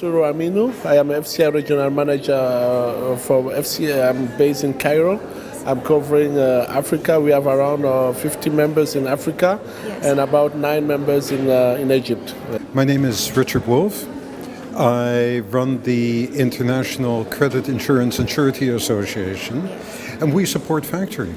Nasser Aminu. I am FCI Regional Manager for FCI. I'm based in Cairo. I'm covering Africa. We have around 50 members in Africa and about 9 members in Egypt. My name is Richard Wolf. I run the International Credit Insurance and Surety Association, and we support factoring.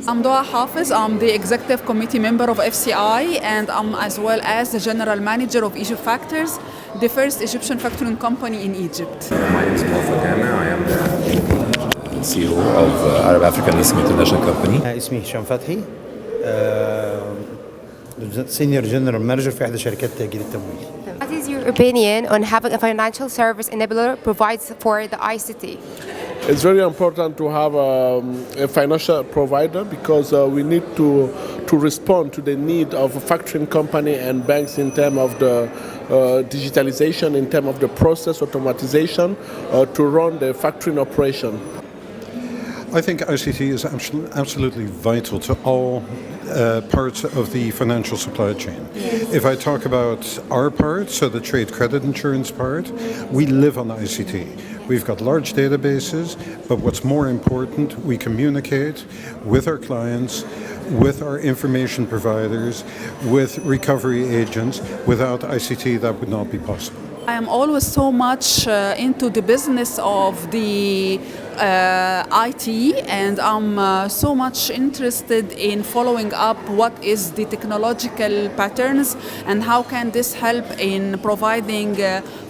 I'm Doa Hafiz. I'm the executive committee member of FCI, and I'm as well as the general manager of Egypt Factors, the first Egyptian factoring company in Egypt. My name is Mohamed Kama. I am the CEO of Arab African Leasing International Company. اسمي هشام فتحي سينيور جنرال مانجر في احدى شركات تأجير التمويل. What is your opinion on having a financial service enabler provides for the ICT? It's very important to have a financial provider because we need to respond to the need of a factoring company and banks in terms of the digitalization, in terms of the process automatization to run the factoring operation. I think ICT is absolutely vital to all parts of the financial supply chain. If I talk about our part, so the trade credit insurance part, we live on ICT. We've got large databases, but what's more important, we communicate with our clients, with our information providers, with recovery agents. Without ICT, that would not be possible. I am always so much into the business of the IT, and I'm so much interested in following up what is the technological patterns and how can this help in providing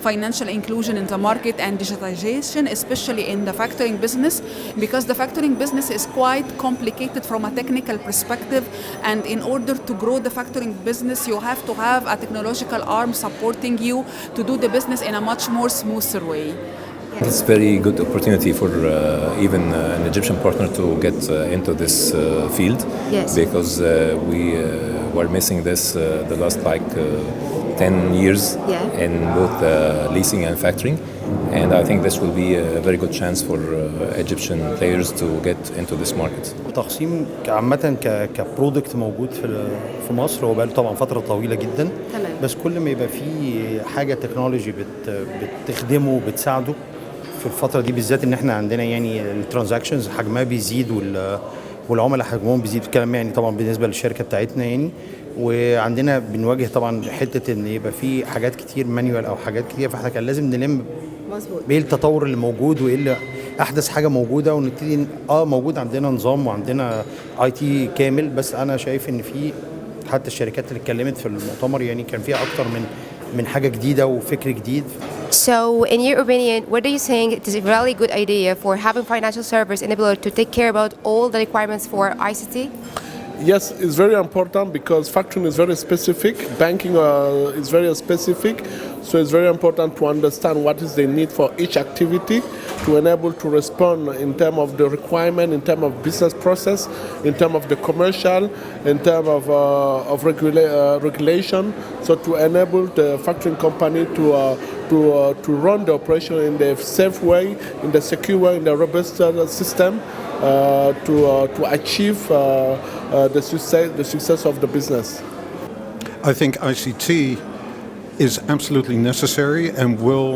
financial inclusion in the market and digitization, especially in the factoring business, because the factoring business is quite complicated from a technical perspective, and in order to grow the factoring business you have to have a technological arm supporting you to do the business in a much more smoother way. It's a very good opportunity for even an Egyptian partner to get into this field, because we were missing this the last 10 years in both leasing and factoring, and I think this will be a very good chance for Egyptian players to get into this market. تقسيم عامة كبرودكت موجود في مصر هو بقاله طبعا فترة طويلة جدا، بس كل ما يبقى فيه حاجة تكنولوجي بتخدمه وبتساعده في الفترة دي بالذات، ان احنا عندنا يعني الترانزاكشنز حجمها بيزيد والعملاء حجمهم بيزيد، الكلام يعني طبعا بالنسبة للشركة بتاعتنا يعني، وعندنا بنواجه طبعا حتة ان يبقى في حاجات كتير مانيوال او حاجات كتير، فاحنا كان لازم نلم بايه التطور اللي موجود وايه اللي احدث حاجة موجودة، ونبتدي موجود عندنا نظام وعندنا IT كامل. بس انا شايف ان في حتى الشركات اللي اتكلمت في المؤتمر يعني كان فيها اكتر من حاجة جديدة وفكر جديد. So, in your opinion, what do you think it is a really good idea for having financial service enabler to take care about all the requirements for ICT? Yes, it's very important because factoring is very specific, banking is very specific, so it's very important to understand what is the need for each activity to enable to respond in terms of the requirement, in terms of business process, in terms of the commercial, in terms of regulation, so to enable the factoring company to run the operation in the safe way, in the secure way, in the robust system to achieve the success of the business. I think ICT is absolutely necessary and will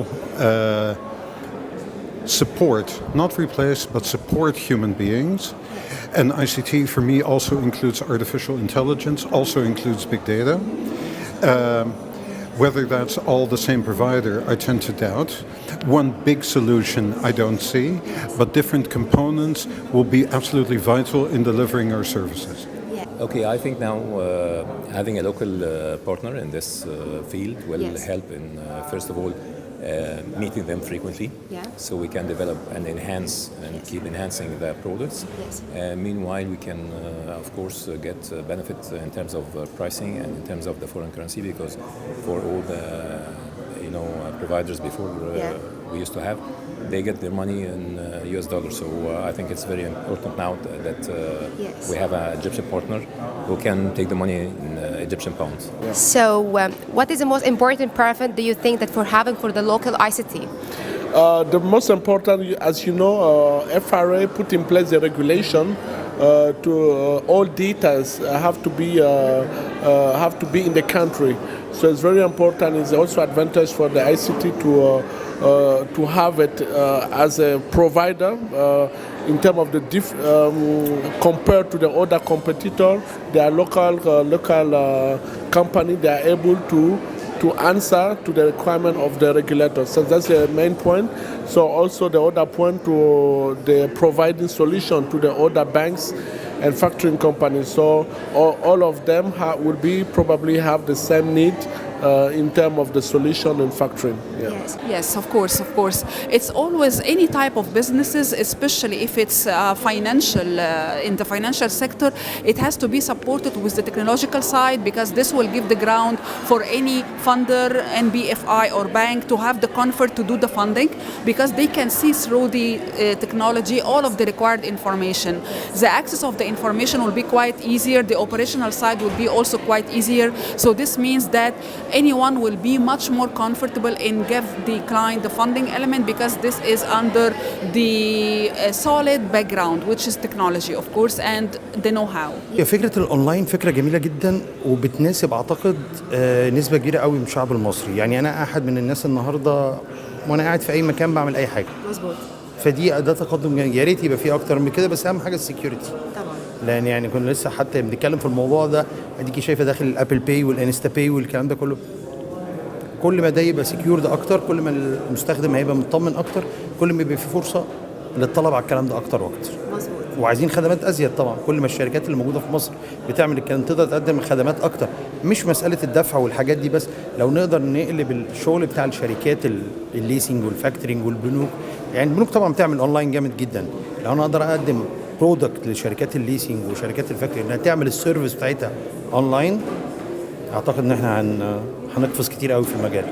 support, not replace, but support human beings. And ICT for me also includes artificial intelligence, also includes big data. Whether that's all the same provider, I tend to doubt. One big solution I don't see, but different components will be absolutely vital in delivering our services. Okay, I think now having a local partner in this field will help in, first of all, meeting them frequently, so we can develop and enhance and keep enhancing the products. Meanwhile, we can, of course, get benefit in terms of pricing and in terms of the foreign currency, because for all the providers before we used to have, they get their money in US dollars. So I think it's very important now that we have an Egyptian partner who can take the money in Egyptian pounds. So, what is the most important benefit do you think that for the local ICT? The most important, as you know, FRA put in place the regulation all details have to be in the country. So it's very important. It's also advantage for the ICT to have it as a provider in terms of the compared to the other competitor. They are local company. They are able to answer to the requirement of the regulator. So that's the main point. So also the other point to the providing solution to the other banks and factoring companies. So all of them will probably have the same need in terms of the solution in factoring. Yeah. Yes, of course. It's always any type of businesses, especially if it's financial, in the financial sector, it has to be supported with the technological side, because this will give the ground for any funder, NBFI or bank, to have the comfort to do the funding, because they can see through the technology all of the required information. The access of the information will be quite easier. The operational side will be also quite easier. So this means that anyone will be much more comfortable in give the client the funding element, because this is under the solid background, which is technology of course and the know-how. هي فكرة الأونلاين فكرة جميلة جدا، وبتناسب أعتقد نسبة كبيرة قوي من الشعب المصري. يعني أنا أحد من الناس النهاردة وأنا قاعد في أي مكان بعمل أي حاجة. مظبوط. فدي أداة تقدم. يا ريت يبقى فيه أكتر من كده، بس أهم حاجة السكيورتي. طبعا. لأن يعني كنا لسه حتى بنتكلم في الموضوع ده، أديكي شايفة داخل الأبل باي والإنستا باي والكلام ده كله. كل ما ده يبقى سكيورد اكتر، كل ما المستخدم هيبقى مطمن اكتر، كل ما يبقى في فرصه للطلب على الكلام ده اكتر واكتر. مظبوط. وعايزين خدمات ازيد طبعا. كل ما الشركات اللي موجوده في مصر بتعمل الكلام تقدر تقدم خدمات اكتر، مش مساله الدفع والحاجات دي بس. لو نقدر نقلب الشغل بتاع الشركات الليسنج والفاكتورنج والبنوك، يعني البنوك طبعا بتعمل اونلاين جامد جدا. لو انا اقدر اقدم برودكت لشركات الليسنج وشركات الفاكتورنج انها تعمل السيرفيس بتاعتها اونلاين، اعتقد ان احنا هنقفز كتير قوي في المجال.